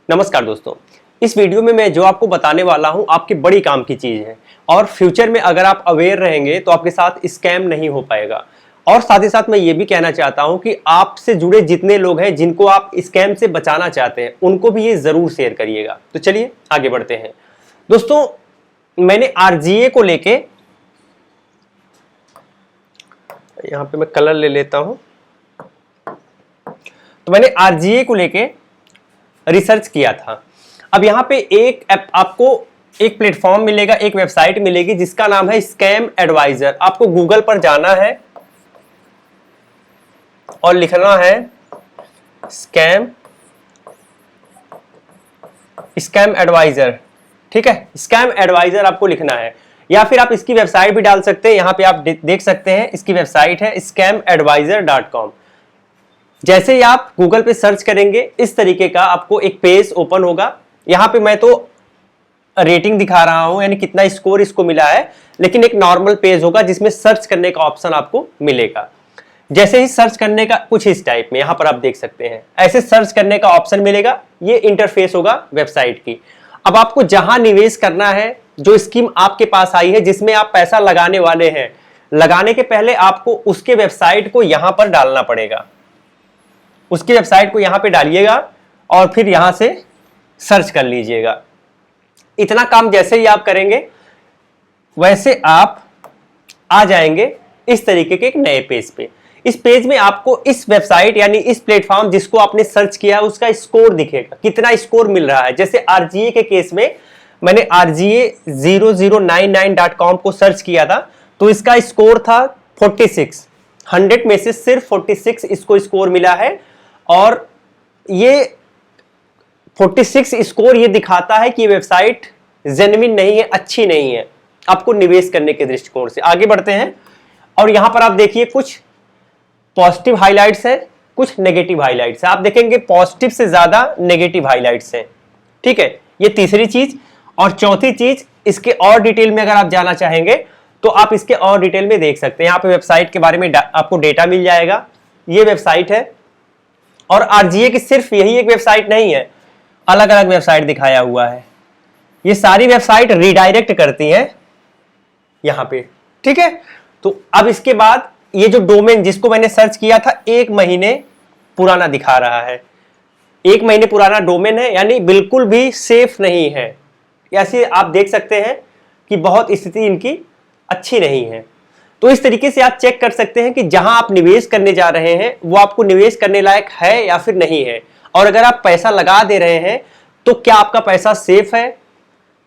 नमस्कार दोस्तों, इस वीडियो में मैं जो आपको बताने वाला हूं आपके बड़ी काम की चीज है और फ्यूचर में अगर आप अवेयर रहेंगे तो आपके साथ स्कैम नहीं हो पाएगा। और साथ ही साथ मैं ये भी कहना चाहता हूं कि आपसे जुड़े जितने लोग हैं जिनको आप स्कैम से बचाना चाहते हैं उनको भी ये जरूर शेयर करिएगा। तो चलिए आगे बढ़ते हैं। दोस्तों, मैंने आरजीए को लेके, यहां पे मैं कलर ले लेता हूं, तो मैंने आरजीए को लेके रिसर्च किया था। अब यहाँ पे एक आपको एक प्लेटफॉर्म मिलेगा, एक वेबसाइट मिलेगी जिसका नाम है स्कैम एडवाइजर। आपको गूगल पर जाना है और लिखना है स्कैम एडवाइजर। ठीक है, स्कैम एडवाइजर आपको लिखना है, या फिर आप इसकी वेबसाइट भी डाल सकते हैं। यहाँ पे आप देख सकते हैं, इसकी वेबसाइट है scamadvisor.com। जैसे ही आप गूगल पे सर्च करेंगे इस तरीके का आपको एक पेज ओपन होगा। यहाँ पे मैं तो रेटिंग दिखा रहा हूं, यानी कितना स्कोर इसको मिला है, लेकिन एक नॉर्मल पेज होगा जिसमें सर्च करने का ऑप्शन आपको मिलेगा। जैसे ही सर्च करने का कुछ इस टाइप में यहाँ पर आप देख सकते हैं, ऐसे सर्च करने का ऑप्शन मिलेगा। ये इंटरफेस होगा वेबसाइट की। अब आपको जहां निवेश करना है, जो स्कीम आपके पास आई है जिसमें आप पैसा लगाने वाले हैं, लगाने के पहले आपको उसके वेबसाइट को यहां पर डालना पड़ेगा। उसकी वेबसाइट को यहां पे डालिएगा और फिर यहां से सर्च कर लीजिएगा। इतना काम जैसे ही आप करेंगे वैसे आप आ जाएंगे इस तरीके के एक नए पेज पे। इस पेज में आपको इस वेबसाइट यानी इस प्लेटफॉर्म जिसको आपने सर्च किया उसका स्कोर दिखेगा, कितना स्कोर मिल रहा है। जैसे आरजीए के केस में मैंने rga0099.com को सर्च किया था, तो इसका स्कोर था 46। 100 में से सिर्फ 46 इसको स्कोर मिला है। और ये 46 स्कोर ये दिखाता है कि ये वेबसाइट जेन्युइन नहीं है, अच्छी नहीं है आपको निवेश करने के दृष्टिकोण से। आगे बढ़ते हैं और यहां पर आप देखिए कुछ पॉजिटिव हाइलाइट्स है, कुछ नेगेटिव हाइलाइट्स है। आप देखेंगे पॉजिटिव से ज्यादा नेगेटिव हाइलाइट्स हैं। ठीक है, ये तीसरी चीज। और चौथी चीज, इसके और डिटेल में अगर आप जाना चाहेंगे तो आप इसके और डिटेल में देख सकते हैं। यहाँ पे वेबसाइट के बारे में आपको डेटा मिल जाएगा। ये वेबसाइट है और आरजीए की सिर्फ यही एक वेबसाइट नहीं है, अलग अलग वेबसाइट दिखाया हुआ है। ये सारी वेबसाइट रिडायरेक्ट करती हैं यहां पे। ठीक है, तो अब इसके बाद ये जो डोमेन जिसको मैंने सर्च किया था 1 महीने पुराना दिखा रहा है। 1 महीने पुराना डोमेन है, यानी बिल्कुल भी सेफ नहीं है। ऐसे आप देख सकते हैं कि बहुत स्थिति इनकी अच्छी नहीं है। तो इस तरीके से आप चेक कर सकते हैं कि जहां आप निवेश करने जा रहे हैं वो आपको निवेश करने लायक है या फिर नहीं है। और अगर आप पैसा लगा दे रहे हैं तो क्या आपका पैसा सेफ है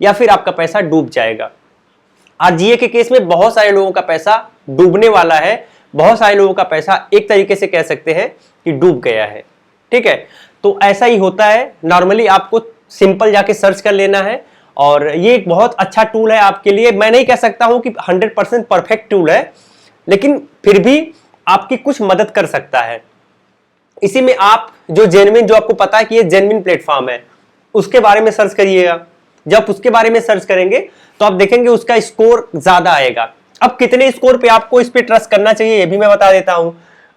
या फिर आपका पैसा डूब जाएगा। आरजीए के केस में बहुत सारे लोगों का पैसा डूबने वाला है, बहुत सारे लोगों का पैसा एक तरीके से कह सकते हैं कि डूब गया है। ठीक है, तो ऐसा ही होता है। नॉर्मली आपको सिंपल जाके सर्च कर लेना है और ये एक बहुत अच्छा टूल है आपके लिए। मैं नहीं कह सकता हूं कि 100% परफेक्ट टूल है, लेकिन फिर भी आपकी कुछ मदद कर सकता है। इसी में आप जो आपको पता है कि ये जेन्युइन प्लेटफॉर्म है, उसके बारे में सर्च करिएगा। जब उसके बारे में सर्च करेंगे तो आप देखेंगे उसका स्कोर ज्यादा आएगा। अब कितने स्कोर पे आपको इस पे ट्रस्ट करना चाहिए ये भी मैं बता देता हूं।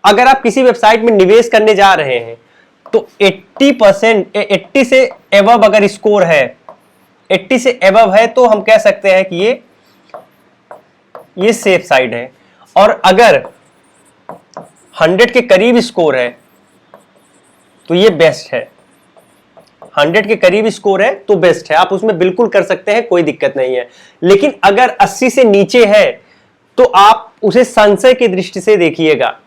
अगर आप किसी वेबसाइट में निवेश करने जा रहे हैं तो 80 से एबव अगर स्कोर है, 80 से एबव है तो हम कह सकते हैं कि ये सेफ साइड है। और अगर 100 के करीब स्कोर है तो ये बेस्ट है। 100 के करीब स्कोर है तो बेस्ट है, आप उसमें बिल्कुल कर सकते हैं, कोई दिक्कत नहीं है। लेकिन अगर 80 से नीचे है तो आप उसे संशय की दृष्टि से देखिएगा,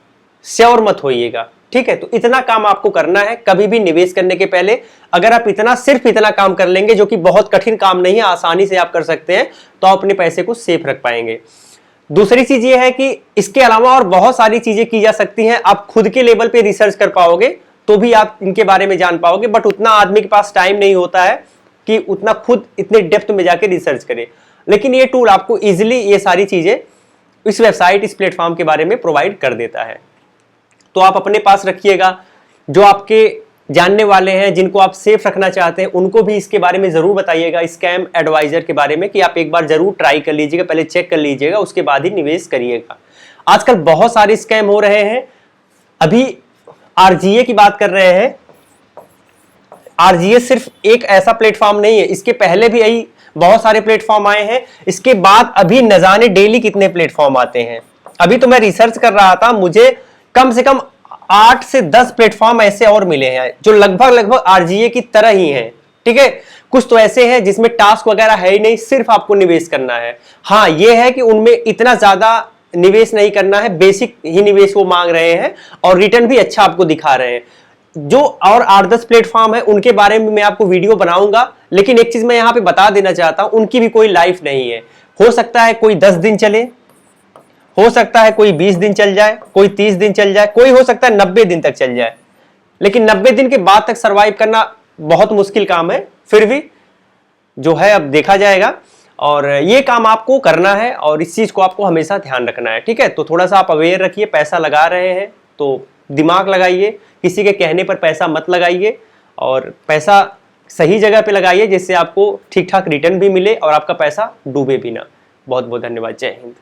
श्योर मत होइएगा। ठीक है, तो इतना काम आपको करना है कभी भी निवेश करने के पहले। अगर आप सिर्फ इतना काम कर लेंगे, जो कि बहुत कठिन काम नहीं है, आसानी से आप कर सकते हैं, तो आप अपने पैसे को सेफ रख पाएंगे। दूसरी चीज ये है कि इसके अलावा और बहुत सारी चीजें की जा सकती हैं। आप खुद के लेवल पे रिसर्च कर पाओगे तो भी आप इनके बारे में जान पाओगे, बट उतना आदमी के पास टाइम नहीं होता है कि उतना खुद इतने डेप्थ में जाके रिसर्च करे। लेकिन ये टूल आपको इजिली ये सारी चीजें इस वेबसाइट, इस प्लेटफॉर्म के बारे में प्रोवाइड कर देता है। तो आप अपने पास रखिएगा। जो आपके जानने वाले हैं, जिनको आप सेफ रखना चाहते हैं, उनको भी इसके बारे में जरूर बताइएगा, स्कैम एडवाइजर के बारे में, कि आप एक बार जरूर ट्राई कर लीजिएगा, पहले चेक कर लीजिएगा, उसके बाद ही निवेश करिएगा। आजकल बहुत सारे स्कैम हो रहे हैं। अभी आरजीए की बात कर रहे हैं, आरजीएस सिर्फ एक ऐसा प्लेटफॉर्म नहीं है, इसके पहले भी यही बहुत सारे प्लेटफॉर्म आए हैं, इसके बाद अभी न जाने डेली कितने प्लेटफॉर्म आते हैं। अभी तो मैं रिसर्च कर रहा था, मुझे कम से कम 8 से 10 प्लेटफॉर्म ऐसे और मिले हैं जो लगभग आरजीए की तरह ही हैं। ठीक है, कुछ तो ऐसे हैं जिसमें टास्क वगैरह है ही नहीं, सिर्फ आपको निवेश करना है। हाँ, यह है कि उनमें इतना ज्यादा निवेश नहीं करना है, बेसिक ही निवेश वो मांग रहे हैं और रिटर्न भी अच्छा आपको दिखा रहे हैं। जो और 8-10 प्लेटफॉर्म है उनके बारे में मैं आपको वीडियो बनाऊंगा, लेकिन एक चीज मैं यहां पे बता देना चाहता हूं, उनकी भी कोई लाइफ नहीं है। हो सकता है कोई 10 दिन चले, हो सकता है कोई 20 दिन चल जाए, कोई 30 दिन चल जाए, कोई हो सकता है 90 दिन तक चल जाए, लेकिन 90 दिन के बाद तक सरवाइव करना बहुत मुश्किल काम है। फिर भी जो है अब देखा जाएगा, और ये काम आपको करना है और इस चीज को आपको हमेशा ध्यान रखना है। ठीक है, तो थोड़ा सा आप अवेयर रखिए, पैसा लगा रहे हैं तो दिमाग लगाइए, किसी के कहने पर पैसा मत लगाइए और पैसा सही जगह पे लगाइए जिससे आपको ठीक ठाक रिटर्न भी मिले और आपका पैसा डूबे भी ना। बहुत बहुत धन्यवाद। जय हिंद।